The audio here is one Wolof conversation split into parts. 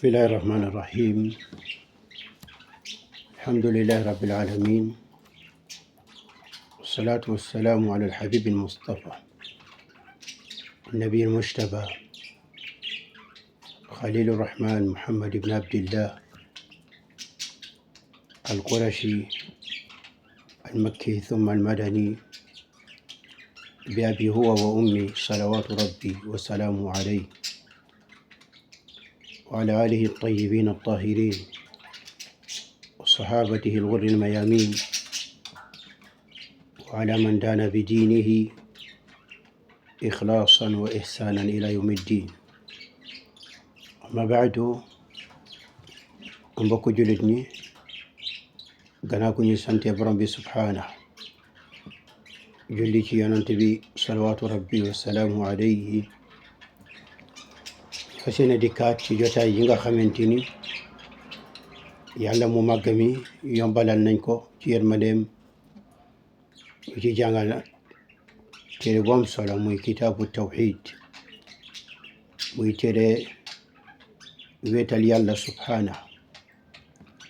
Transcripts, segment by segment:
بسم الله الرحمن الرحيم. الحمد لله رب العالمين، والصلاة والسلام على الحبيب المصطفى النبي المجتبى خليل الرحمن محمد بن عبد الله القرشي المكي ثم المدني، بأبي هو وأمي صلوات ربي وسلامه عليه وعلى آله الطيبين الطاهرين وصحابته الغر الميامين وعلى من دان بدينه إخلاصا وإحسانا إلى يوم الدين. أما بعد، mbokk jullit ñi, gannaaw ku ñu sante borom bi subhaanahu, julli ci yonent bi salawaatu rabbi wa salaamu alayhi, fas yéene dikkaat ci jotaay yi nga xamante ni yàlla mu màgg mi yombalal nañ ko ci yërmandeem ñu ci jàngal téere bu am solo muy kitaabu tawxiid, muy téere wéetal yàlla subhaanahu,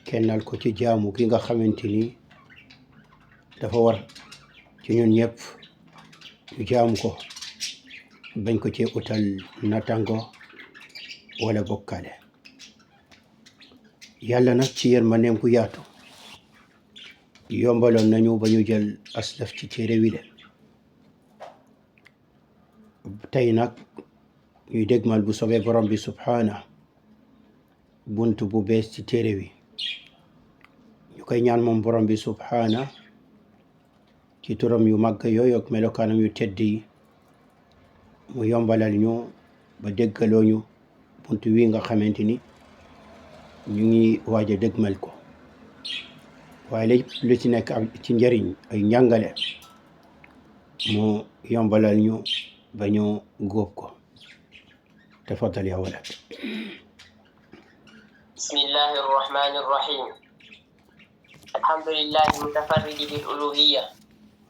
kennal ko ci jaamu gi nga xamante ni dafa war ci ñun ñëpp ñu jaamu ko, bañ ko ci utal natango wala bokkaale. yàlla nag ci yërmandeem ku yaatu yombaloon nañu ba ñu jël aslaf ci téere wi de. tey nag ñuy dégmal bu sobee borom bi subhaanahu bunt bu bees ci téere wi. ñu koy ñaan moom borom bi subhaanahu ci turam yu màgg yooyu ak melokaanam yu tedd yi mu yombalal ñu ba déggaloo ñu bunt wi nga xamante ni ñu ngi waaj a dégmal ko, waaye lépp lu ci nekk ak ci njëriñ ay njàngale mu yombalal ñu ba ñu góob ko. tafaddal ya walad. bismillahi arrahmani arrahim. alhamdulillahi almutafarridi biluluhiyya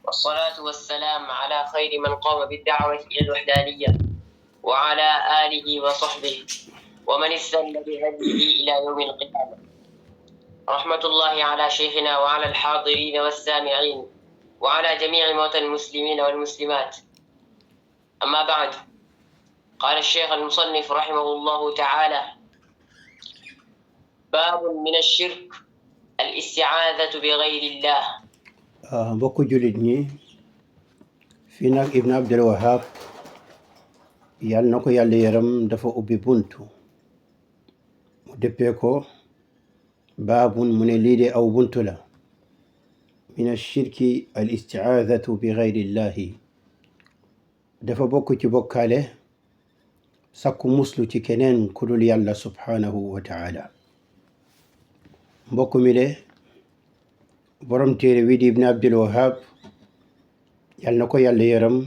wassalatu wassalamu ala khayri man qama bidda'wati ila alwahdaniyya wa ala alihi wa sahbihi wa man istalla bihadihi ila yawmi alqiyamah. rahmatullahi ala shaykhina wa ala alhadirin wassami'in wa ala jami'i mawta almuslimin walmuslimat. amma ba'd. قال الشيخ المصنف رحمه الله تعالى: باب من الشرك الاستعاذة بغير الله. mbokk jullit ñi, fii nag Ibn Abdul Wahab yàlla na ko yàlla yaram dafa ubbi buntu mu dëppee ko baabun, mu ne lii de aw buntu la min ashirki al istiaadatu bi gayrillahi, dafa bokk ci bokkaale sakku muslu ci keneen ku dul yàlla subhaanahu wa taala. mbokk mi de borom téere wi di Ibn Abdul Wahab yàlla na ko yàlla yaram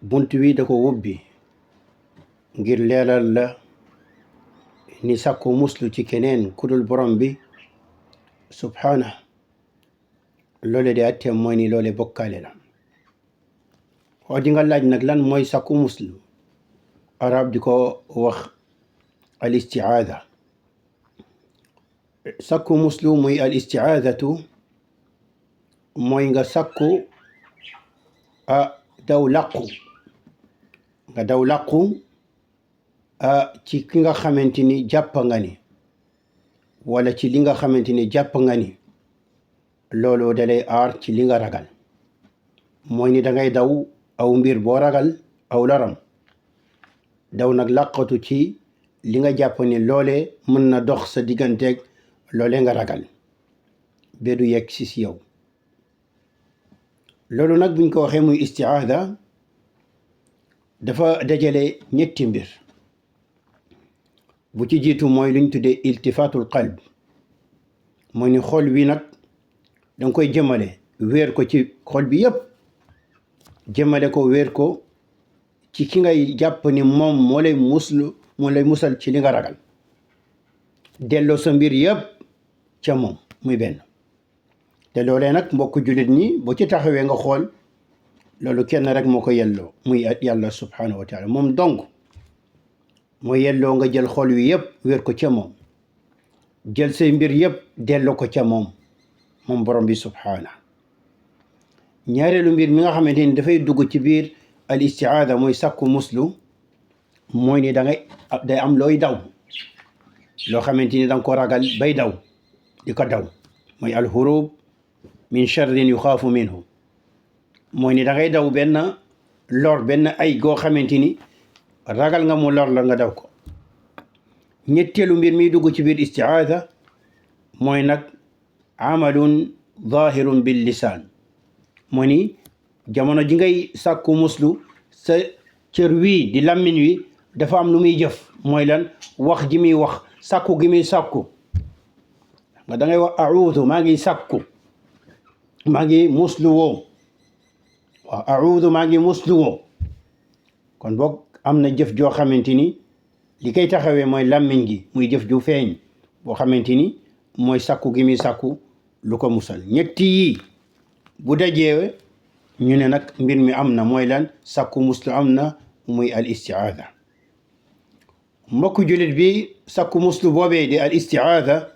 bunt wi da ko wubbi ngir leeral la ni sakku muslu ci keneen ku dul borom bi subhaanahu, loole de atteem mooy ni loole bokkaale la. wax di nga laaj nag lan mooy sakku muslu, arab di ko wax al istiaada. sakku muslu muy al istiaadatu mooy nga sakku daw làqu, nga daw làqu ci ki nga xamante ni jàpp nga ni, wala ci li nga xamante ni jàpp nga ni loolu dalay aar ci li nga ragal. mooy ni dangay daw aw mbir boo ragal aw laram, daw nag làqatu ci li nga jàpp ni loole mën na dox sa digganteeg loole nga ragal ba du yegg si yow. loolu nag buñ ko waxee muy istiaada, dafa dajale ñetti mbir. bu ci jiitu mooy luñ tuddee iltifaatul qalb, mooy ni xol wi nag danga koy jëmale wéer ko ci xol bi yépp, jëmale ko wéer ko ci ki ngay jàpp ni moom moo lay musal ci li nga ragal, delloo sa mbir yépp ca moom muy benn. te loolee nag mbokk jullit ñi boo ci taxawee nga xool loolu kenn rek moo ko yelloo muy yàlla subhaanahu wa taala. moom donc mooy yelloo nga jël xol wi yëpp wér ko ca moom jël say mbir yëpp delloo ko ca moom borom bi subhaana ñaareelu mbir mi nga xamante ni dafay dugg ci biir al istiaada mooy sàkku muslu mooy ni day am looy daw loo xamante ni danga ko ragal bay daw di ko daw mooy al hurub min charrin yuxaafu minhu mooy ni da ngay daw benn lor benn ay goo xamante ni ragal nga mu lor la nga daw ko ñetteelu mbir mi dugg ci biir istiaada mooy nag amalun zahirun bil lisaan mooy ni jamono ji ngay sàkku muslu sa cër wii di làmmiñ wi dafa am lu muy jëf mooy lan wax ji muy wax sàkku gi muy sàkku nga da ngay wax auudu maa ngi sàkku maa ngi muslu woo waaw auudu maa ngi muslu woo kon boog am na jëf joo xamante ni li koy taxawee mooy làmmiñ gi muy jëf ju feeñ boo xamante ni mooy sàkku gi muy sàkku lu ko musal ñetti yii bu dajee ñu ne nag mbir mi am na mooy lan sàkku muslu am na muy al istiaada mbokku jullit bi sàkku muslu boobee di al istiaada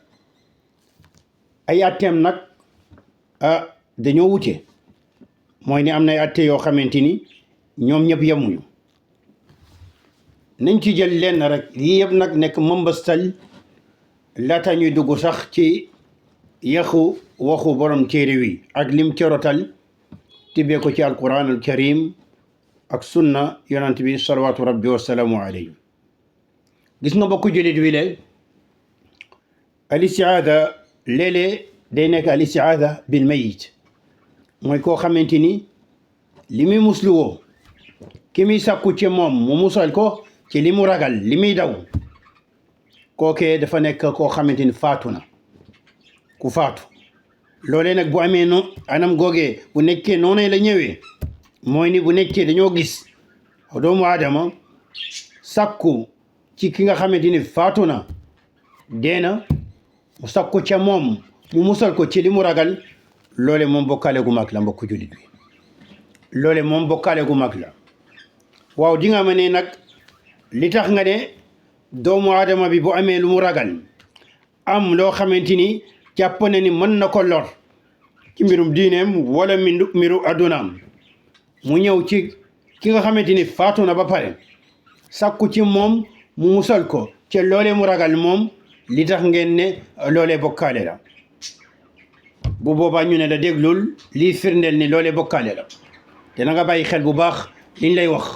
ay atteem nag dañoo wute mooy ni am na ay atte yoo xamante ni ñoom ñëpp yemuñu nañ ci jël lenn rek yii yëpp nag nekk mëmbastal laata ñuy dugg sax ci yaxu waxu borom téere wi ak lim corotal tibbee ko ci alquran al karim ak sunna yonant bi salawatu rabbi wasalaamu alayhi gis nga bokku jullit wi le al istiaada léeg-léeg day nekk al istiaada bil mayit mooy koo xamante ni li muy musluwoo ki muy sàkku ci moom mu musal ko ci li mu ragal li muy daw kookee dafa nekk koo xamante ni faatu na ku faatu loolee nag bu amee no anam googee bu nekkee noonee la ñëwee mooy ni bu nekkee dañoo gis doomu aadama sàkku ci ki nga xamante ni faatu na dee na mu sàkku ca moom mu musal ko ci li mu ragal loole moom bokkaale gu mag la mbokku jullit bi loole moom bokkaale gu mag la waaw di nga ma ne nag li tax nga ne doomu aadama bi bu amee lu mu ragal am loo xamante ni jàpp na ni mën na ko lor ci mbirum diineem wala mbiru addunaam mu ñëw ci ki nga xamante ni faatu na ba pare sàkku ci moom mu musal ko ci loolee mu ragal moom li tax ngeen ne loolee bokkaale la bu boobaa ñu ne la déglul lii firndeel ni loolee bokkaale la te na nga bàyyi xel bu baax liñ lay wax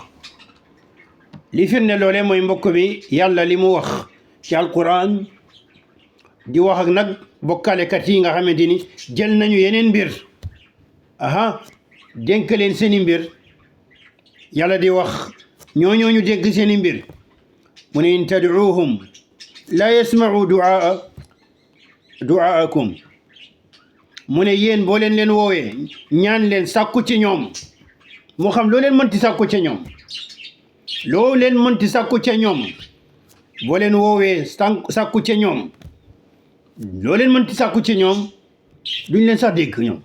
li firndeel loolee mooy mbokk bi yàlla li mu wax ci alquran di wax ak nag bokkaalekat yi nga xamante ni jël nañu yeneen mbir dénk leen seeni mbir yàlla di wax ñooñu dénk seeni mbir mu ne in tad'uuhum la yasma'u du'aakum mu ne yéen boo leen woowee ñaan leen sàkku ci ñoom moo xam loo leen mënti sàkku ca ñoom loo leen mënti sàkku ca ñoom boo leen woowee sàkku ca ñoom loo leen mënti sàkku ca ñoom duñ leen sax dégg ñoom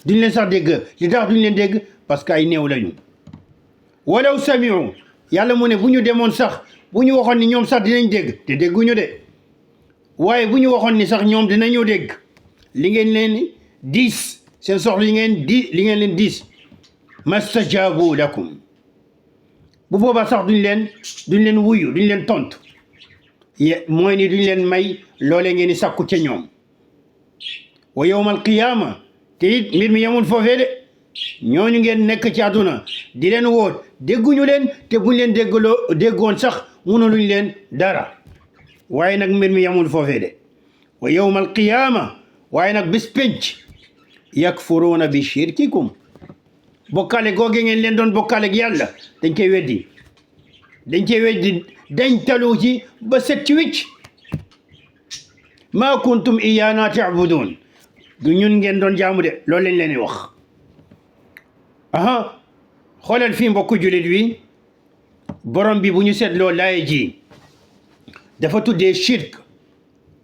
duñ leen sax dégg li tax duñ leen dégg parce que ay néew lañu walaw sami'u yàlla mu ne bu ñu demoon sax bu ñu waxoon ni ñoom sax dinañ dégg te dégguñu de waaye bu ñu waxoon ni sax ñoom dinañu dégg li ngeen leen diis seen soxla li ngeen leen diis mastajaabu lakum bu boobaa sax duñ leen wuyu duñ leen tontu mooy ni duñ leen may loolee ngeen di sàkku ca ñoom wa yawmal qiyaama te it mbir mi yemul foofee de ñooñu ngeen nekk ci àdduna di leen woot dégguñu leen te buñ leen déggoon sax mënuluñ leen dara waaye nag mbir mi yemul foofee de wa yawmal qiyaama waaye nag bis penc yakfuruuna bi shirkikum bokkaale googe ngeen leen doon bokkaale ak yàlla dañ koy weddi dañ talu ci ba set ci wicc maa kuntum iyaana ta'budun du ñun ngeen doon jaamu de loolu lañ leen di wax xoolal fii mbokku jullit wi borom bi bu ñu seetloo laay ji dafa tuddee shirk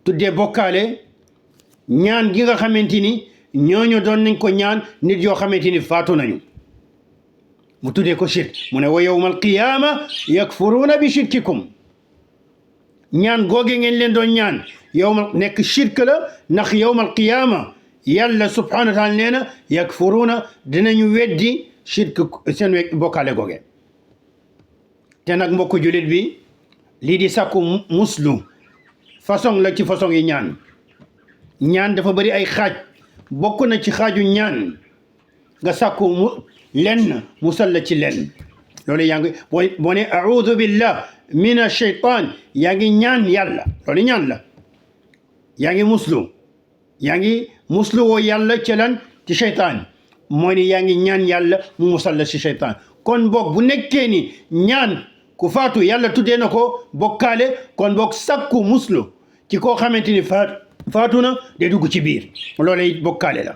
tuddee bokkaale ñaan gi nga xamante ni ñooñu doon nañ ko ñaan nit yoo xamante ni faatu nañu mu tuddee ko shirk mu ne wa yawmal qiyaama yakfuruuna bi shirkikum ñaan googe ngeen leen doon ñaan yawmal nekk shirk la ndax yawmal qiyaama yàlla subhanahu wa taala nee na yakfuruuna dinañu weddi shirk seen bokkaale googe te nag mbokku julit bi lii di sàkku muslu façon la ci façon yi ñaan dafa bari ay xaaj bokk na ci xaaju ñaan nga sàkku lenn musal la ci lenn loolu yaa ngi boo ne a'udhu billah min ash-shaytan yaa ngi ñaan yàlla loolu ñaan la yaa ngi muslu woo yàlla ci lan ci shaytaan mooy ni yaa ngi ñaan yàlla mu musal la ci shaytaan kon boog bu nekkee ni ñaan ku faatu yàlla tuddee na ko bokkaale kon boog sàkku muslu ci koo xamante ni faatu na day dugg ci biir loolu it bokkaale la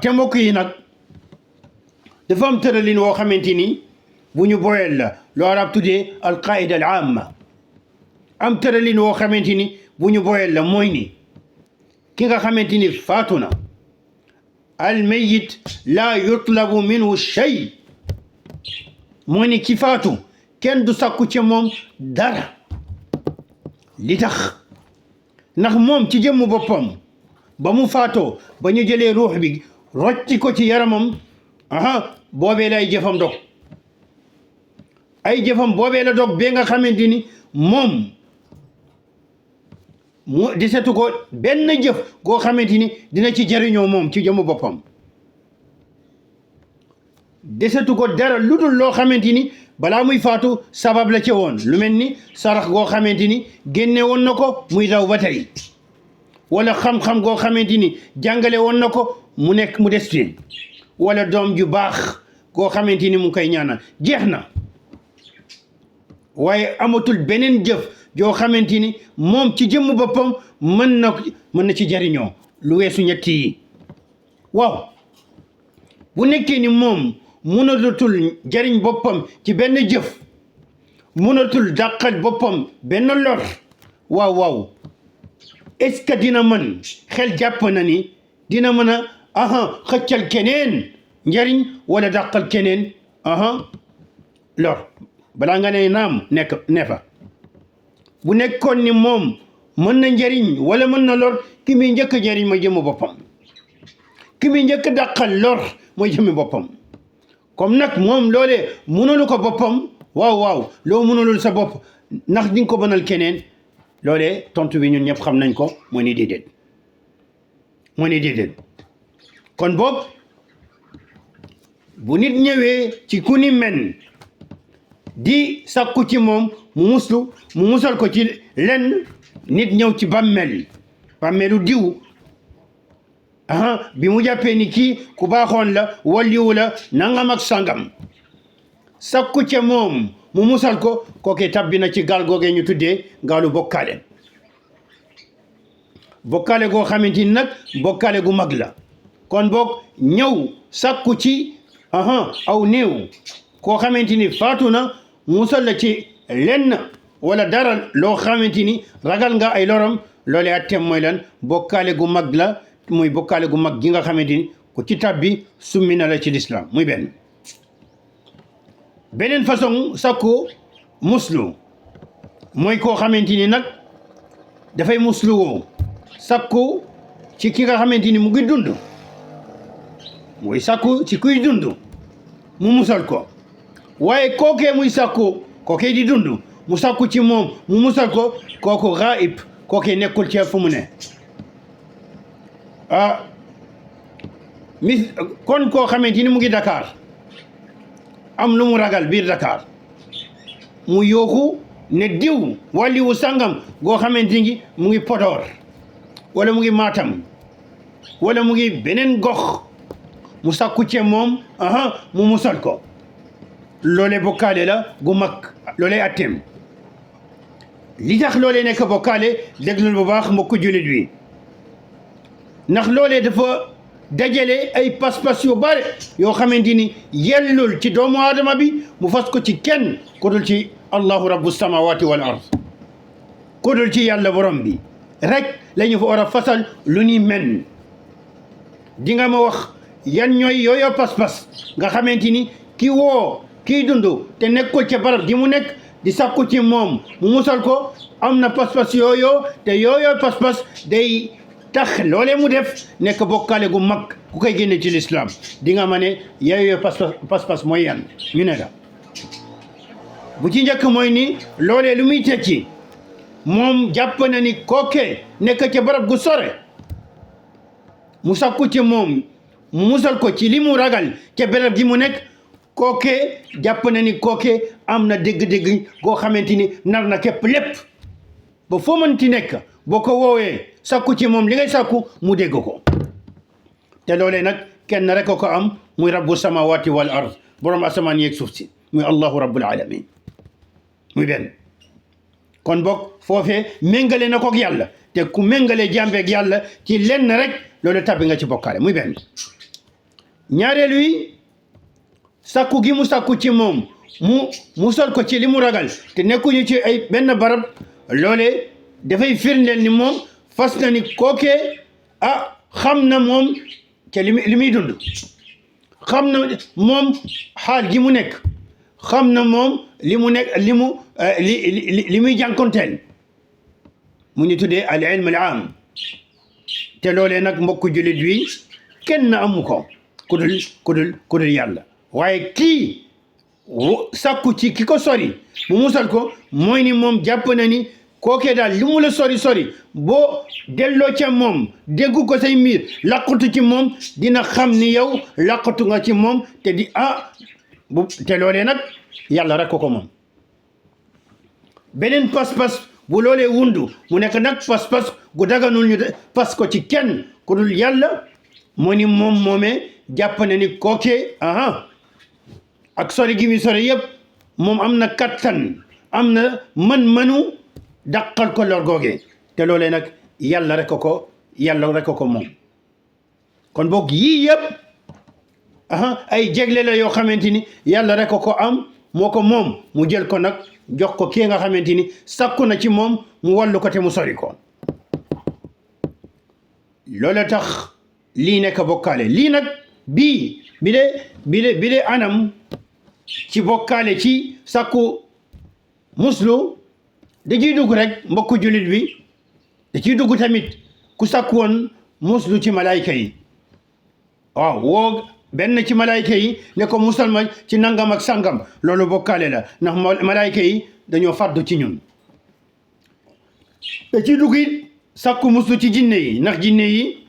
te mbokk yi nag dafa am tëralin woo xamante ni bu ñu boyel la loo arab tuddee alqaida al amma am tëralin woo xamante ni bu ñu boyel la mooy ni ki nga xamante ni faatu na al mayit laa yutlabu minhu shay mooy ni ki faatu kenn du sàkku ci moom dara li tax ndax moom ci jëmmu boppam ba mu faatoo ba ñu jëlee ruux bi rocci ko ci yaramam boobee la ay jëfam dog ay jëfam boobee la dog ba nga xamante ni moom mu desetu ko benn jëf goo xamante ni dina ci jariñoo moom ci jëmmu boppam desetu ko dara lu dul loo xamante ni balaa muy faatu sabab la ci woon lu mel ni sarax goo xamante ni génne woon na ko muy daw ba tey wala xam-xam goo xamante ni jàngale woon na ko mu nekk mu des fi wala doom ju baax goo xamante ni mu ngi koy ñaanal jeex na waaye amatul beneen jëf joo xamante ni moom ci jëmm boppam mën na ci jariñoo lu weesu ñett yi waaw bu nekkee ni moom mënatul jariñ boppam ci benn jëf mënatul dàqal boppam benn lor waaw est-ce que dina mën xel jàpp na ni dina mën a xëccal keneen njariñ wala dàqal keneen lor balaa nga ne naam nefa bu nekkoon ni moom mën na njariñ wala mën na lor ki muy njëkk njariñ mooy jëmm boppam ki muy njëkk dàqal lor mooy jëmmi boppam comme nag moom loolee mënulu ko boppam waaw loo mënulul sa bopp ndax di nga ko mënal keneen loolee tontu bi ñun ñëpp xam nañ ko moo ni déedéet kon boog bu nit ñëwee ci ku ni men di sakku ci moom mu musal ko ci lenn nit ñëw ci bàmmeelu diw bi mu jàppee ni kii ku baaxoon la waliwu la nangam ak sangam sakku ca moom mu musal ko kooke tabbi na ci gaal googee ñu tuddee gaalu bokkaale goo xamante ni nag bokkaale gu mag la kon boog ñëw sakku ci aw néew koo xamante ni faatu na musal la ci lenn wala dara loo xamante ni ragal nga ay loram loolee atteem mooy lan bokkaale gu mag la muy bokkaale gu mag gi nga xamante ni ku ci tabbi summi na la ci lislaam muy beneen façon sakku muslu mooy koo xamante ni nag dafay muslu woo sakku ci ki nga xamante ni mu ngi dund muy sakku ci kuy dund mu musal ko waaye kookee muy sakku kookee di dund mu sakku ci moom mu musal ko kooku gaib kookee nekkul ci fu mu ne kon koo xamante ni mu ngi Dakar am lu mu ragal biir Dakar mu yooxu ne diw wàlliwu sangam goo xamante ni mu ngi Podor wala mu ngi Matam wala mu ngi beneen gox mu sakku ci moom mu musal ko loolee bokkaale la gu mag loolee atteem li tax loolee nekk bokkaale déglul bu baax mbokku jullit wi ndax loolee dafa dajale ay pas-pas yu bare yoo xamante ni yellul ci doomu aadama bi mu fas ko ci kenn ku dul ci allahu rabbu samawati wal ard ku dul ci yàlla borom bi rek la ñu fa war a fasal lu ni men di nga ma wax yan ñooy yooyo pas-pas nga xamante ni ki woo kii dund te nekk ko ca barab gi mu nekk di sàkku ci moom mu musal ko am na pas-pas yooyo te yooyo pas-pas day tax loolee mu def nekk bokkaale gu mag ku koy génne ci l'islam di nga ma ne yooyo pas-pas mooy yan ñu ne la bu ci njëkk mooy ni loolee lu muy tekki moom jàpp na ni kooke nekk ca barab gu sore mu sàkku ci moom mu musal ko ci li mu ragal ca barab gi mu nekk kooke jàpp na ni kooke am na dégg-dégg goo xamante ni nar na képp lépp ba foo mënti nekk boo ko woowee sàkku ci moom li ngay sàkku mu dégg ko te loolee nag kenn rek ko am muy rabbu samawati wal ard borom asamaan yeeg suuf si muy allahu rabbul alamin muy benn kon boog foofee méngale na kook yàlla te ku méngale jàmbeeg yàlla ci lenn rek loolu tabbi nga ci bokkaale muy benn ñaareelu yi sàkku gi mu sàkku ci moom mu musal ko ci li mu ragal te nekkuñu ci ay benn barab loole dafay firndeel ni moom fas na ni kookee xam na moom ca li muy dund xam na moom xaal gi mu nekk xam na moom li mu nekk li muy jànkonteel mu ñu tuddee al ilm al am te loolee nag mbokku jullit wi kenn amu ko ku dul yàlla waaye kii sàkku ci ki ko sori mu musal ko mooy ni moom jàpp na ni kookee daal li mu la sori boo delloo ca moom déggu ko say mbir laqatu ci moom dina xam ni yow laqatu nga ci moom te te loolee nag yàlla rek ko moom beneen pas-pas bu loolee wundu mu nekk nag pas-pas gu daganul ñu pas ko ci kenn ku dul yàlla moo ni moom moomee jàpp na ni kookee ak sori gi mi sori yëpp moom am na kattan am na mën-mënu dàqal ko lor googee te loolee nag yàlla rek ko moom kon boog yii yëpp ay jegle la yoo xamante ni yàlla rek ko am moo ko moom mu jël ko nag jox ko kii nga xamante ni sakku na ci moom mu wàllu ko te mu sori ko loola tax lii nekk bokkaale lii nag bi de anam ci bokkaale ci sakku muslu da ciy dugg rek mbokku jullit bi da ciy dugg tamit ku sakku woon muslu ci malayka yi waaw woo benn ci malayka yi ne ko musal ma ci nangam ak sangam loolu bokkaale la ndax malayka yi dañoo fàddu ci ñun da ciy dugg it sakku muslu ci jinne yi ndax jinne yi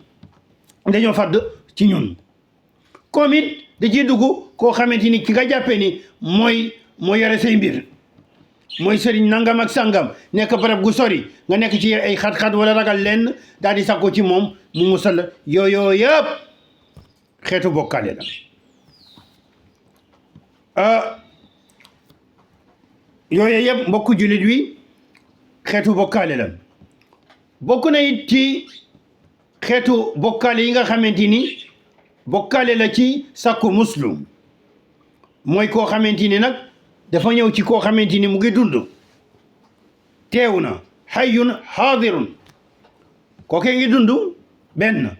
dañoo fàdd ci ñun comme it da ciy dugg koo xamante ni ki nga jàppee ni mooy yore say mbir mooy sëriñ nangam ak sangam nekk barab gu sori nga nekk ci ay xat-xat wala ragal lenn daal di sakku ci moom mu musal yooyu yëpp xeetu bokkaale la yooyu yëpp mbokku jullit wi xeetu bokkaale la bokk na it ci xeetu bokkaale yi nga xamante ni bokkaale la ci sakku muslu mooy koo xamante ni nag dafa ñëw ci koo xamante ni mu ngi dund teew na hayyun haadirun kookee ngi dund benn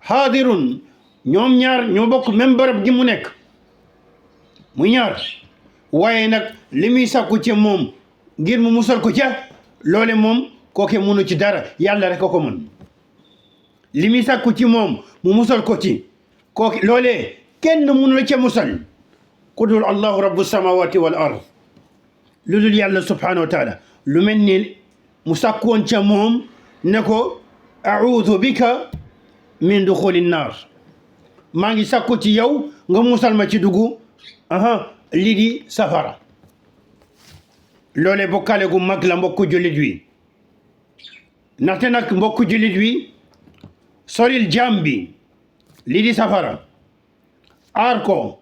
haadirun ñoom ñaar ñoo bokk même barab gi mu nekk mu ñaar waaye nag li muy sakku ci moom ngir mu musal ko ca loole moom kooke munu ci dara yàlla rek ko mën li muy sakku ci moom mu musal ko ci kooke loolee kenn munu la ca musal ku dul allahu rabbu samawati wal ard lu dul yàlla subhanahu wa taala lu mel ni mu sakku woon ca moom ne ko a'udhu bika min duxuli naar maa ngi sakku ci yow nga musal ma ci dugg lii di safara loole bokkaale gu mag la mbokku jullit wi ndaxte nag mbokku jullit wi soril jaam bi lii di safara aar ko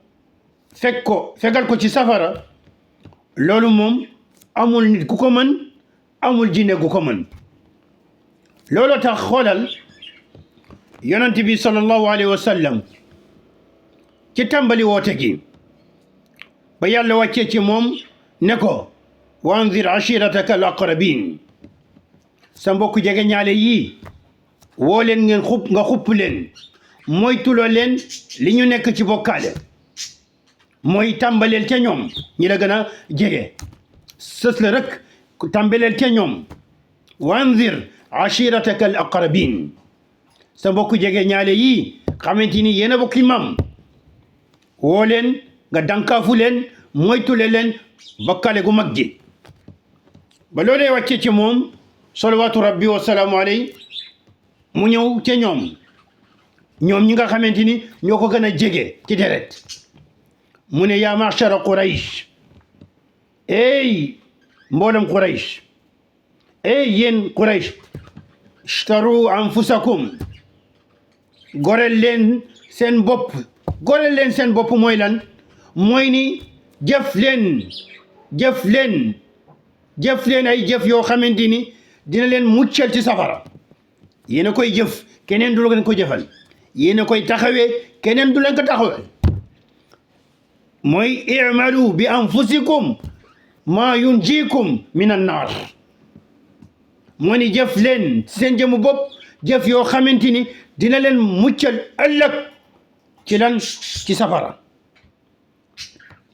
fegal ko ci safara loolu moom amul nit ku ko mën amul jinne gu ko mën loolu tax xoolal yonent bi sallallahu alayhi wa sallam ci tàmbali woote gi ba yàlla wàccee ci moom ne ko wa anzir ashirataka al aqrabin sa mbokk jege ñaale yii woo leen nga xupp leen moytuloo leen li ñu nekk ci bokkaale mooy tàmbaleel ca ñoom ñi la gën a jege sës la rek tàmbaleel ca ñoom wanzir ashirataka al aqrabin sa mbokku jege ñaale yi xamante ni yéen a bokki maam woo leen nga dankaafu leen moytule leen bokkaale gu mag ji ba loolee wàcce ci moom salawaatu rabbi wa salaamu alayhi mu ñëw ca ñoom ñi nga xamante ni ñoo ko gën a jege ci deret mu ne yaa ma'shara Quraysh ey mboolem Quraysh ey yéen Quraysh ishtaru anfusakum goreel leen seen bopp mooy lan mooy ni jëf leen ay jëf yoo xamante ni dina leen muccal ci safara yéen a koy jëf keneen du leen ko jëfal yéen a koy taxawee keneen du leen ko taxawee mooy i'malu bi anfusikum maa yunjikum min annaar moo ni jëf leen seen jëmu bopp jëf yoo xamante ni dina leen muccal ëllëg ci lan ci safara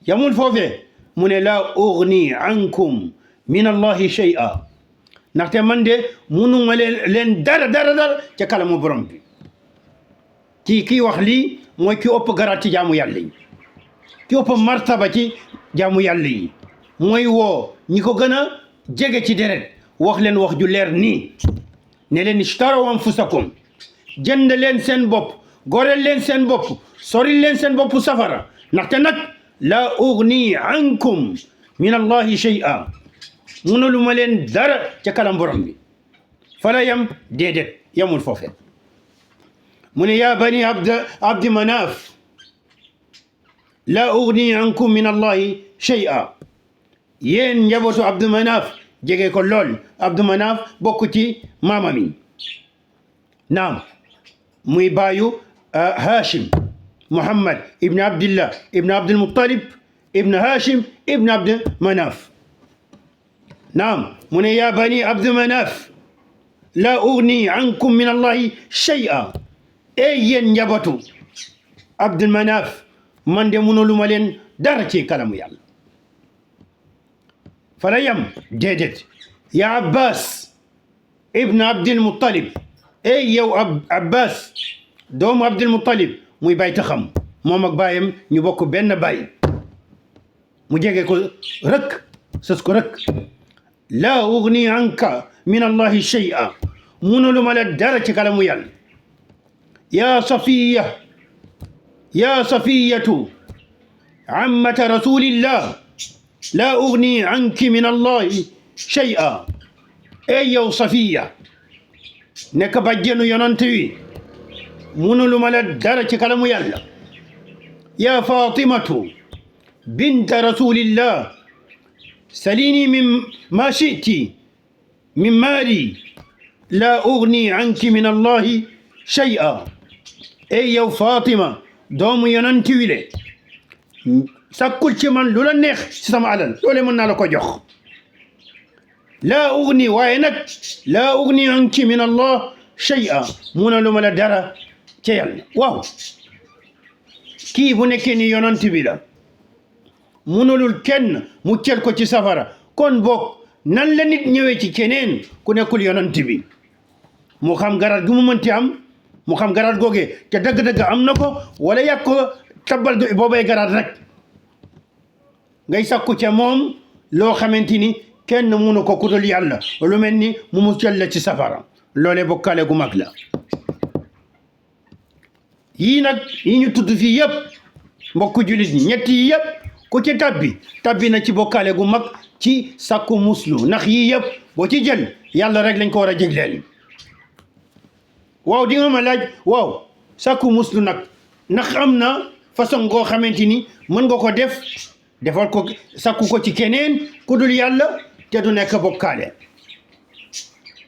yamul foofee mu ne laa ugni ankum min allahi shay'a ndaxte man de munuma leen dara ca kalamu borom bi kii wax lii mooy ki ëpp garaat ci jaamu yàlla yi ki ëpp martaba ci jaamu yàlla yi mooy woo ñi ko gën a jege ci deret wax leen wax ju leer nii ne leen ishtaraw anfusakum jënd leen seen bopp goreel leen seen bopp soril leen seen bopp safara ndaxte nag laa ugni ankum min allahi shay'a mënalu ma leen dara ca kalam borom bi fala yam déedéet yamul foofe mu ne yaa bani abdi manaaf laa ugni ankum min allahi shay'a yéen njabootu abdu manaaf jege ko lool abdu manaaf bokk ci maamami naam muy baayu hashim muhammad ibn abdillah ibn abdul muttalib ibn hashim ibn abd manaaf naam mu ne yaa bani abdu manaaf laa ugni ankum min allahi shay'a ey yéen njabootu abdul manaaf man de mënulu ma leen dara ci kalamu yàlla fala yam déedéet yaa abbas ibn abdul muttalib ey yow abbas doomu abdul muttalib muy bay taxam moom ak baayam ñu bokk benn baay mu jege ko rek sës ko rek laa ugni anka min allahi shay'a mënulu ma la dara ci kalamu yàlla yaa safiyatu ammata rasulillah laa ugni anki min allahi shay'a ey yow safiya nekk bàjjenu yonent wi mënulu ma la dara ci kalamu yàlla yaa fatimatu binta rasulillah salini min ma shi'ti min maali laa ugni anki min allahi shay'a ey yow fatima doomu yonent wi le sakkul ci man lu la neex ci sama alal loole mën naa la ko jox laa ugni waaye nag laa ugni anki min allah shay'a mënalu ma la dara ca yàlla waaw kii bu nekkee ni yonent bi la mënalul kenn muccal ko ci safara kon boog nan la nit ñëwee ci keneen ku nekkul yonent bi mu xam garaat gu mu mënti am mu xam garaat googee te dëgg-dëgg am na ko wala yàq ko tabbal boobay garaat rek ngay sakku ca moom loo xamante ni kenn mënu ko kudul yàlla lu mel ni mu muccal la ci safara loole bokkaale gu mag la yii nag yi ñu tudd fii yëpp mbokku jullit ñi ñett yi yëpp ku ci tabbi na ci bokkaale gu mag ci sakku muslu ndax yii yëpp boo ci jël yàlla rek lañ ko war a jégleel waaw di nga ma laaj waaw sakku muslu nag ndax am na façon goo xamante ni mën nga ko defal ko sakku ko ci keneen ku dul yàlla te du nekk bokkaale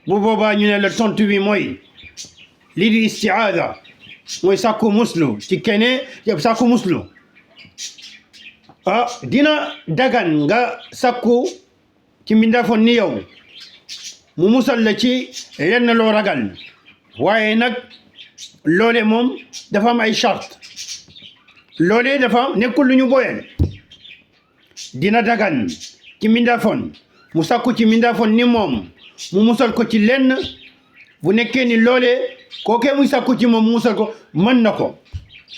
bu boobaa ñu ne la tontu bi mooy lii di istiaada mooy sakku muslu ci keneen sakku muslu dina dagan nga sakku ci mbindaafoon ni yow mu musal la ci lenn loo ragal waaye nag loolee moom dafa am ay charte loolee dafa nekkul lu ñu boyal dina dagan ci mindaafoon mu sàkku ci mindaafoon ni moom mu musal ko ci lenn bu nekkee ni loolee kookee muy sàkku ci moom mu musal ko mën na ko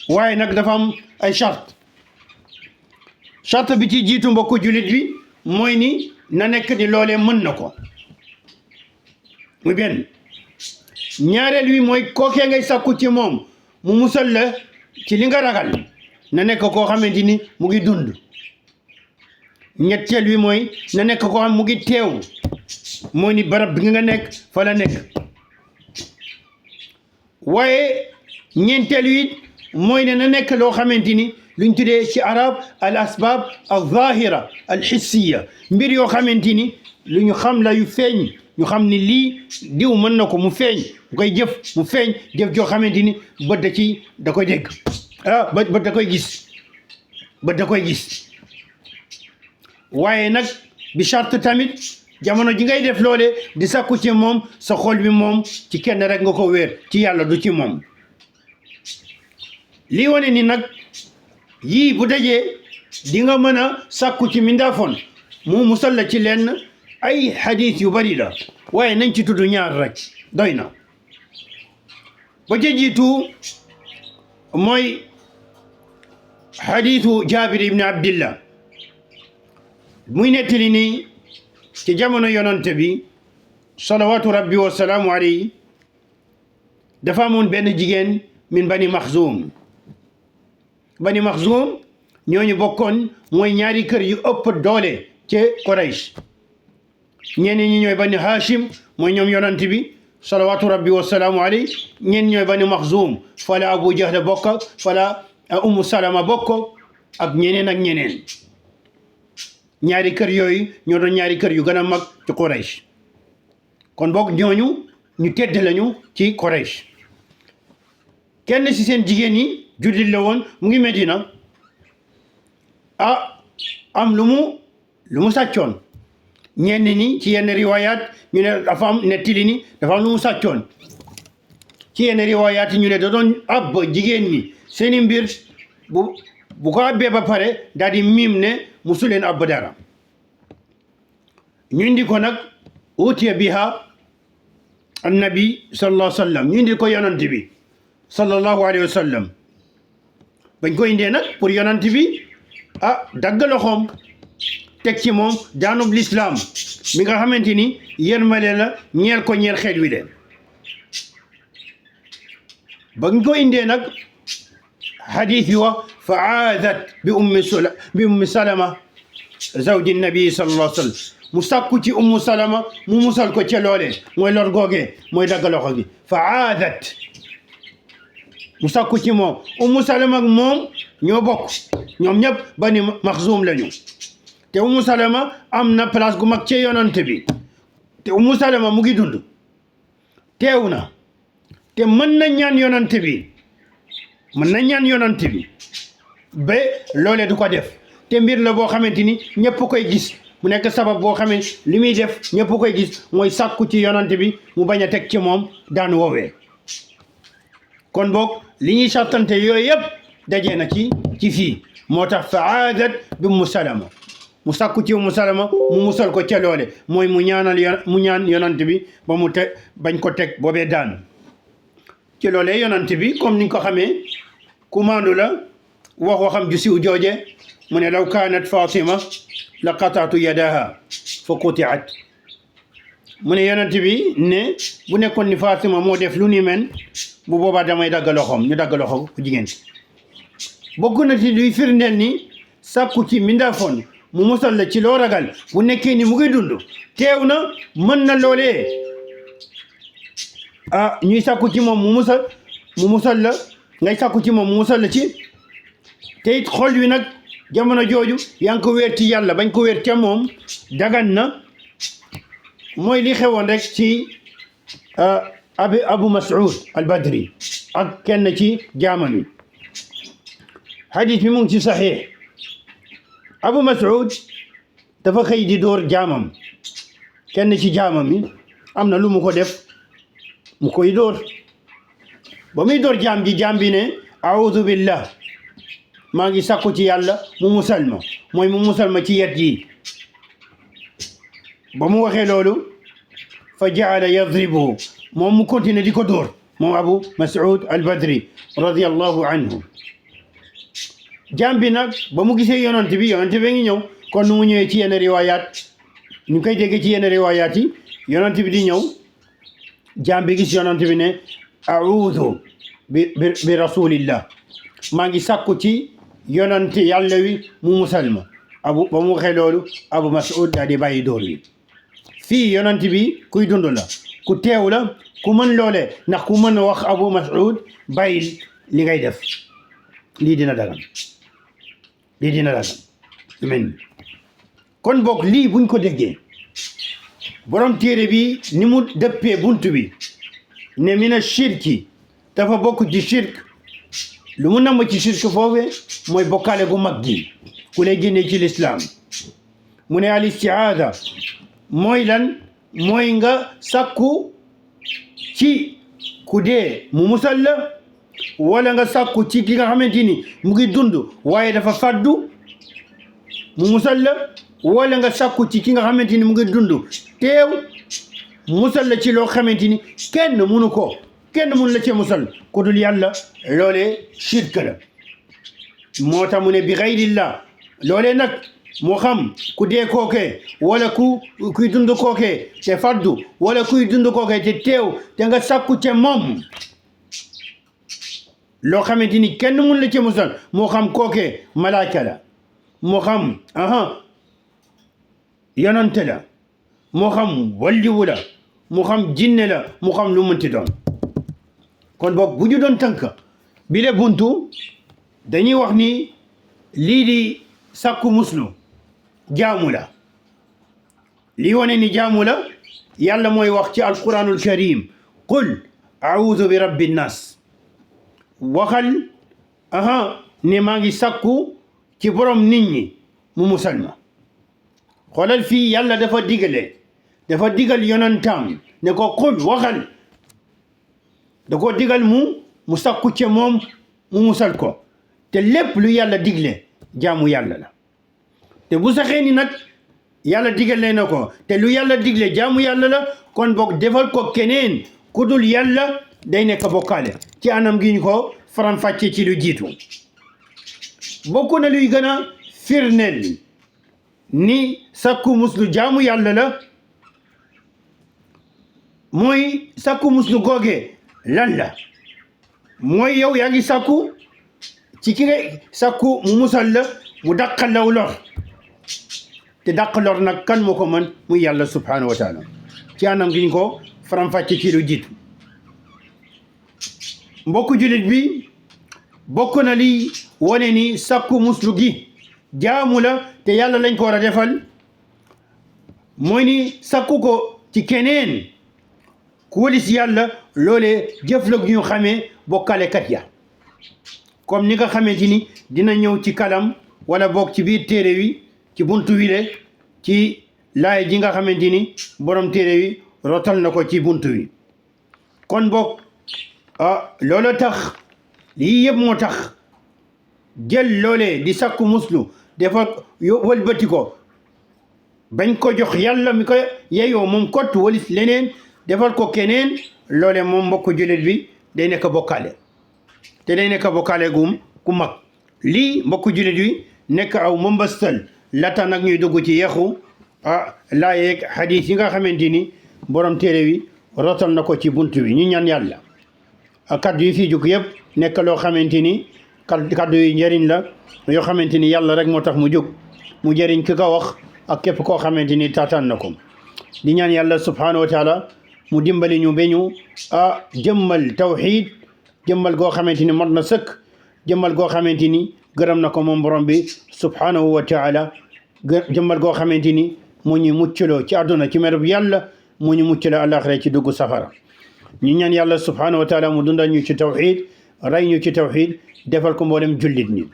waaye nag dafa am ay charte bi ci jiitu mbokku jullit bi mooy ni na nekk ni loolee mën na ko muy benn ñaareel wi mooy kookee ngay sàkku ci moom mu musal la ci li nga ragal na nekk koo xamante ni mu ngi dund ñetteel wi mooy na nekk koo xam mu ngi teew mooy ni barab bi nga nekk fa la nekk waaye ñeenteel wi mooy ne na nekk loo xamante ni luñ tuddee ci arab al asbab al zahira al hissiya mbir yoo xamante ni lu ñu xam la yu feeñ ñu xam ni lii diw mën na ko mu feeñ mu koy jëf mu feeñ jëf joo xamante ni bët da koy dégg bët da koy gis bët da koy gis waaye nag bi charte tamit jamono ji ngay def loole di sakku ci moom sa xol bi moom ci kenn rek nga ko wéer ci yàlla du ci moom lii wane ni nag yii bu dajee di nga mën a sakku ci mindaafoon mu musal la ci lenn ay xadis yu bari la waaye nañ ci tudd ñaar rek doy na ba ca jiitu mooy xadisu Jaabir ibn Abdillah muy nettali ni ci jamono yonante bi salawaatu rabbi wa salaamu alayhi dafa amoon benn jigéen min bani Maxzum ñooñu bokkoon mooy ñaari kër yu ëpp doole ci Quraysh ñeneen ñi ñooy bani Hashim mooy ñoom yonante bi salawaatu rabbi wa salaamu alayhi ñeen ñooy bani Maxzum fala Abu Jahl bokk fala Ummu Salama bokk ak ñeneen ñaari kër yooyu ñoo doon ñaari kër yu gën a mag ci Quraysh kon boog ñooñu ñu tedd lañu ci Quraysh kenn ci seen jigéen yi jullit la woon mu ngi Medina am lu mu sàccoon ñenn ñi ci yenn riwaayaat ñu ne dafa am nettali ni dafa am lu mu sàccoon ci yenn riwaayaat ñu ne da doon ab jigéen ñi seeni mbir bu ko abbee ba pare daal di miim ne musu leen ab dara ñu indi ko nag utiya biha annabi sallallahu alayhi wa sallam ñu indi ko yonant bi sallallahu alayhi wa sallam bañ ko indee nag pour yonant bi dagg loxoom teg ci moom daanub lislaam mi nga xamante ni yërmale la ñeel ko ñeel xeet wi leen bañ ko indee nag xadiis yi wax fa aadat bi ummi salama zawji nabi sallallahu alayhi wa sallam mu sàkku ci ummu salama mu musal ko ca loolee mooy lor googee mooy dagg loxo gi fa aadat mu sàkku ci moom ummu salama ak moom ñoo bokk ñoom ñëpp bani Maxzum lañu te ummu salama am na place gu mag ci yonante bi te ummu salama mu ngi dund teew na te mën na ñaan yonante bi ba loolee du ko def te mbir la boo xamante ni ñëpp koy gis mu nekk sabab boo xamee li muy def ñëpp koy gis mooy sàkku ci yonante bi mu bañ a teg ci moom daan woowee kon boog li ñuy sàttante yooyu yëpp dajee na ci fii moo tax fa aadat bi ummu salama mu sàkku ci ummu salama mu musal ko ca loole mooy mu ñaan yonante bi ba mu bañ ko teg boobee daan ci loolee yonante bi comme ni nga ko xamee kumaandu la waxam ju siw jooje mu ne law kaanat Fatima la qataatu yadaha fa qutiat mu ne yonante bi ne bu nekkoon ni Fatima moo def lu ni men bu boobaa damay dagg loxoom ñu dagg loxo ku jigéen bokk na ci luy firndeel ni sàkku ci mindaafoon mu musal la ci loo ragal bu nekkee ni mu ngi dund teew na mën na loolee ñuy sàkku ci moom mu musal la ngay sàkku ci moom mu musal la ci te it xol wi nag jamono jooju yaa ngi ko wéer ci yàlla bañ ko wéer ca moom dagan na mooy li xewoon rek ci Abu Mas'ud al-Badri ak kenn ci jaamam yi hadith bi mu ngi ci saxiix Abu Mas'ud dafa xëy di dóor jaamam kenn ci jaamam yi am na lu mu ko def mu koy dóor ba muy door jaam bi ne a'udhu billah maa ngi sakku ci yàlla mu musal ma mooy mu musal ma ci yet yi ba mu waxee loolu fa jaala yadribuhu moom mu continué di ko dóor moom Abu Mas'ud al-Badri radiyallahu anhu jaam bi nag ba mu gisee yonent bi ngi ñëw kon nu mu ñëwee ci yenn riwaayaat ñu koy déggee ci yenn riwaayaat yi yonent bi di ñëw jaam bi gis yonent bi ne a'udhu bi rasulillah maa ngi sàkku ci yonent yàlla wi mu musal ma ba mu waxee loolu Abu Mas'ud daal di bàyyi dóor wi fii yonent bi kuy dund la ku teew la ku mën loole ndax ku mën wax Abu Mas'ud bàyyi li ngay def lii dina dagan amen kon boog lii buñ ko déggee borom téere bi ni mu dëppee buntu bi ne mina shirki dafa bokk ci shirk lu mu namm ci shirk foofee mooy bokkaale gu mag gi ku lay génne ci lislaam mu ne al istiaada mooy lan mooy nga sakku ci ku dee mu musal la wala nga sakku ci ki nga xamante ni mu ngi dund waaye dafa faddu mu musal la wala nga sakku ci ki nga xamante ni mu ngi dund teew musal la ci loo xamante ni kenn mënu la ci musal ku dul yàlla loolee shirk la moo tax mu ne bi xayrillah loolee nag moo xam ku dee kookee wala kuy dund kookee te faddu wala kuy dund kookee te teew te nga sakku ca moom loo xamante ni kenn mun la ci musal moo xam kookee malaaka la moo xam yonante la moo xam walliwu la moo xam jinne la moo xam lu mënti doon kon boog bu ñu doon tënk bi le buntu dañuy wax ni lii di sakku muslu jaamu la lii wane ni jaamu la yàlla mooy wax ci alquranul karim qul a'udhu bi rabbi nnas waxal ne maa ngi sakku ci borom nit ñi mu musal ma xoolal fii yàlla dafa digal yonentam ne ko qul waxal da ko digal mu sakku ci moom mu musal ko te lépp lu yàlla digle jaamu yàlla la te bu saxee ni nag yàlla digal na ko te lu yàlla digle jaamu yàlla la kon boog defal ko keneen ku dul yàlla day nekk bokkaale ci anam gi ñu ko faram-fàcce ci lu jiitu bokk na luy gën a firneel ni sakku muslu jaamu yàlla la mooy sakku muslu googe lan la mooy yow yaa ngi sakku ci ki nga sakku mu musal la mu dàqal law lor te dàq lor nag kan moo ko mën muy yàlla subhanahu wa taala ci anam gi ñu ko faram-fàcce ci lu jiitu mbokku julit bi bokk na li wane ni sakku muslu gi jaamu la te yàlla lañ ko war a defal mooy ni sakku ko ci keneen ku walis yàlla loolee jëf la ñu xamee bokkalekat ya comme ni nga xamante ni dina ñëw ci kalam wala bokk ci biir téere wi ci buntu wi le ci laay ji nga xamante ni borom téere wi rotal na ko ci buntu wi kon bokk loolu tax lii yëpp moo tax jël loolee di sakku muslu dafa wëlbati ko bañ ko jox yàlla mi ko yeyoo moom kott walis leneen defal ko keneen loole moom mbokk jullit bi day nekk bokkaale te day nekk bokkaale ku mag lii mbokk jullit bi nekk aw mbambastal laata nag ñuy dugg ci yaxu laayeeg xadiis yi nga xamante ni borom téere wi rotal na ko ci buntu wi ñu ñaan yàlla kaddu yi fii jóg yëpp nekk loo xamante ni kaddu yi njëriñ la yoo xamante ni yàlla rek moo tax mu jóg mu jëriñ ki ko wax ak képp koo xamante ni taataan na ko di ñaan yàlla subhanahu wa taala mu dimbali ñu ba ñu jëmmal tawxiid jëmmal goo xamante ni mot na sëkk jëmmal goo xamante ni gërëm na ko moom borom bi subhanahu wa taala jëmmal goo xamante ni mu ñu muccloo ci àdduna ci merub yàlla mu ñu muccloo àllaaxira ci dugg safara ñu ñaan yàlla subhanahu wa taala mu dundal ñu ci tawxiid ray ñu ci tawxiid defal ko mboolem jullit ñi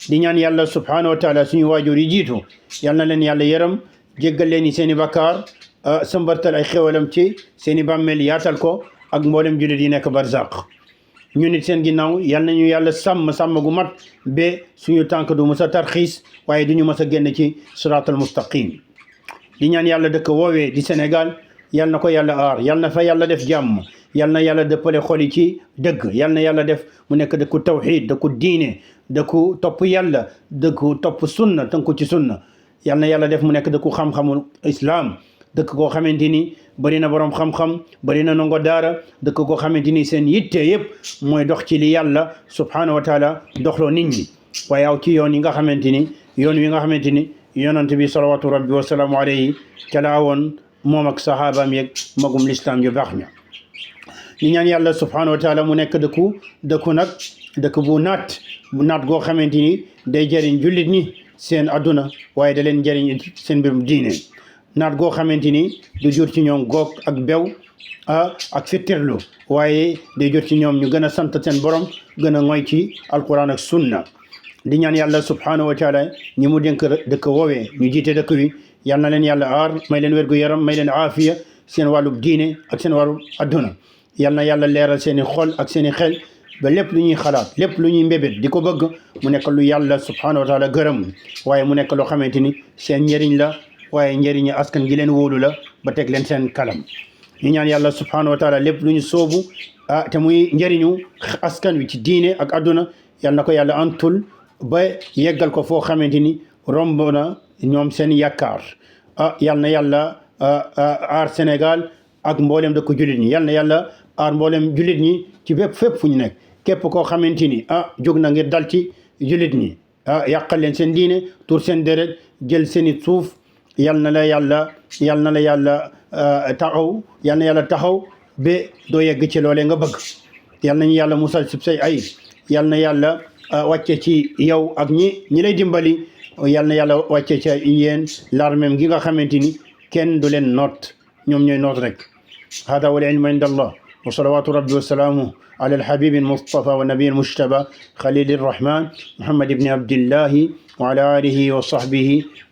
di ñaan yàlla subhanahu wa taala suñu waajur yi jiitu yal na leen yàlla yërëm jéggal leen seen i bakkaar sëmbartal ay xéwalam ci seen i bàmmeel yaatal ko ak mboolem jullit yi nekk barzaq ñu nit seen ginnaaw yal nañu yàlla sàmm gu mat ba suñu tànk du mës a tarxiis waaye du ñu mës a génn ci siraatal mustaqim di ñaan yàlla dëkk woowee di Sénégal yal na ko yàlla aar yal na fa yàlla def jàmm yal na yàlla dëppale xol yi ci dëgg yal na yàlla def mu nekk dëkku tawxiid dëkku diine dëkku topp yàlla dëkku topp sunna tënku ci sunna yal na yàlla def mu nekk dëkku xam-xamul islam dëkk koo xamante ni bari na borom xam-xam bari na ndongo daara dëkk koo xamante ni seen yitte yëpp mooy dox ci li yàlla subhanahu wa taala doxloo nit ñi waaye aw ci yoon yi nga xamante ni yoon wi nga xamante ni yonent bi salawatu rabbi wasalaamu alayhi ca laa woon moom ak sahabaam yeeg magum lislaam yu baax ña ñu ñaan yàlla subhanahu wa taala mu nekk dëkku nag dëkk bu naat goo xamante ni day jëriñ jullit ñi seen adduna waaye da leen jëriñ seen mbirum diine naat goo xamante ni du jur ci ñoom goog ak bew ak fittirlu waaye day jur ci ñoom ñu gën a sant seen borom gën a ngoy ci alquran ak sunna di ñaan yàlla subhanahu wa taala ñi mu dénk dëkk woowee ñu jiite dëkk wi yal na leen yàlla aar may leen wérgu yaram may leen aafiya seen wàllub diine ak seen wàllu adduna yal na yàlla leeral seen i xol ak seen i xel ba lépp lu ñuy xalaat lépp lu ñuy mbébét di ko bëgg mu nekk lu yàlla subhanahu wa taala gërëm waaye mu nekk loo xamante ni seen njëriñ la waaye njëriñu askan gi leen wóolu la ba teg leen seen kalam ñu ñaan yàlla subhanahu wa taala lépp lu ñu soobu te muy njëriñu askan wi ci diine ak adduna yal na ko yàlla antul ba yeggal ko foo xamante ni romb na ñoom seen yaakaar yal na yàlla aar Sénégal ak mboolem dëkk jullit ñi yal na yàlla aar mboolem jullit ñi ci fépp fu ñu nekk képp koo xamante ni jóg na ngir dal ci jullit ñi yàqal leen seen diine tur seen deret jël seeni suuf yal na la yàlla taxaw yal na yàlla taxaw ba doo yegg ci loolee nga bëgg yal nañu yàlla musal ci say ayib yal na yàlla wàcce ci yow ak ñi lay dimbali yal na yàlla wàcce ci yéen l'armem gi nga xamante ni kenn du leen noot ñoom ñooy noot rek hada wal ilmu inda allah wa salawatu rabbi wa salaamu على الحبيب المصطفى والنبي المجتبى خليل الرحمن محمد بن عبد الله وعلى آله وصحبه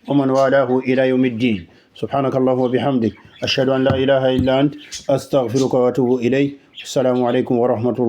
ومن والاه إلى يوم الدين سبحانك الله وبحمدك أشهد أن لا إله إلا أنت أستغفرك وأتوب إليك السلام عليكم ورحمة الله